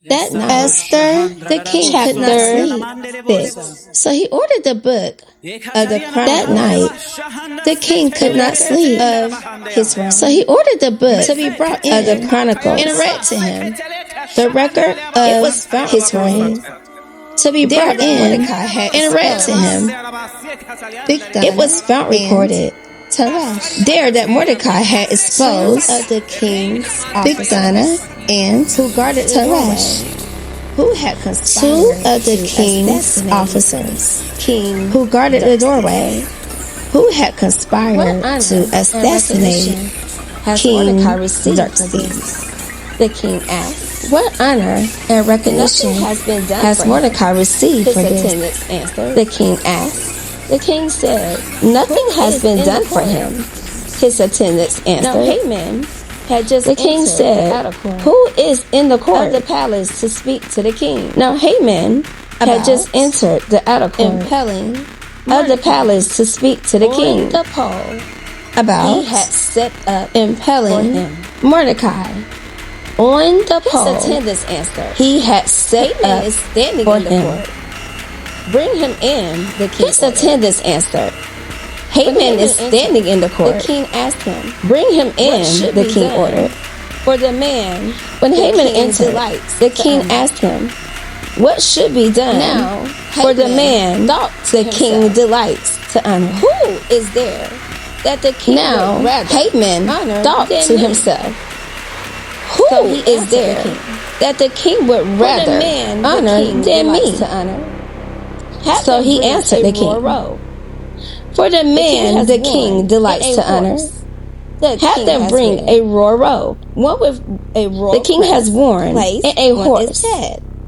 That night, Esther, the king, could not sleep. So he ordered the book of the Chronicles. That night, the king could not sleep of his reign. So he ordered the book to be brought in of the Chronicles and read to him. The record of his reign to be brought in and read to him. It was found recorded there that Mordecai had exposed of the king's Bigthana and who guarded Teresh, who had conspired. Two of the king's officers, who guarded the doorway, who had conspired to assassinate King Xerxes. The king asked, "What honor and recognition has Mordecai received for this?" The king asked. The king said, "Nothing has been done for him." His attendants answered. Now Haman had just. The king said, "Who is in the court of the palace to speak to the king?" Now Haman had just entered the outer court of the palace to speak to the king. The pole about he had set up impelling Mordecai. On the pole, his attendants answered. He had set up is standing for in the court. Bring him in, the king. His attendants answered. Haman is standing in the court. The king asked him, "Bring him in," the king ordered. For the man, when Haman entered, the king asked him, "What should be done?" Now, for the man, the king delights to honor. Who is there that the king now Haman thought to himself, "Who is there that the king would rather honor than me?" So he answered the king, "For the man the king delights to honor, have them bring a royal robe, one with a royal the king has worn, and a horse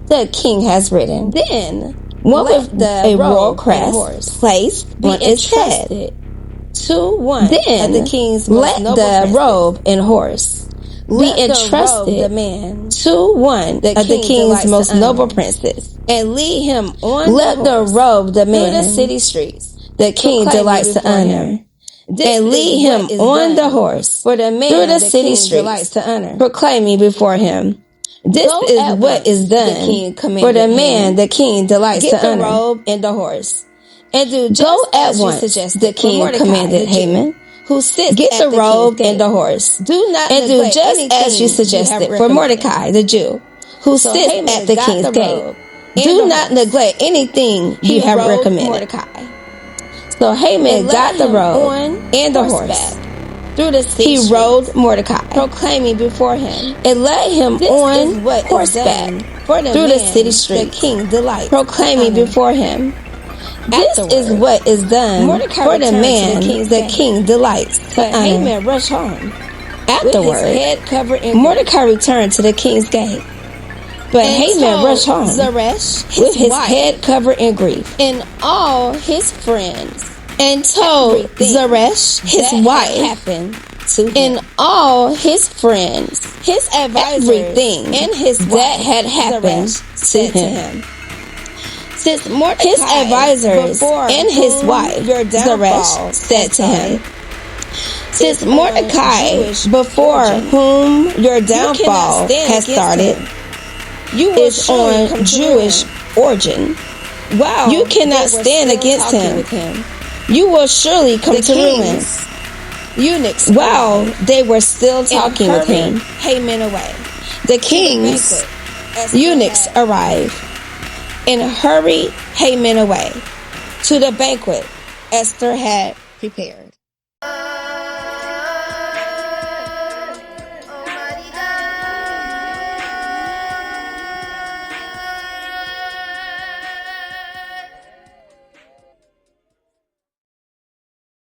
the king has ridden. Then one with a royal crest placed on its head. To one then the king's let the robe and horse be entrusted to one of the king's most noble princes, and lead him on. Let the robe the man through the city streets the king delights to honor, and lead him on the horse for the man through the city streets to honor, proclaiming before him, this is what is done for the man the king delights to honor. Get the robe and the horse, and do just at once the king commanded Haman, who sits get the robe and the horse. Do not and do just as you suggested for Mordecai the Jew, who sits at the king's gate. Do not neglect anything you have recommended. So Haman got the robe and the horse. Through the city he rode Mordecai, proclaiming before him, and led him on horseback through the city streets. The king delights, proclaiming before him, this is what is done for the man the king delights to honor. Haman rushed home. Afterward, Mordecai returned to the king's gate. But Haman rushed home with his head covered in grief, and all his friends, and told Zeresh his wife and all his friends, his advisors, everything and his that had happened to him. Since Mordecai, his advisors and his wife Zeresh said to him, "Since Mordecai, before whom your downfall has started, you is on Jewish origin. Wow, you cannot stand against him. You will surely come to ruin." Eunuchs, while they were still talking with him, Haman away. The king's eunuchs arrived and hurried Haman away to the banquet Esther had prepared.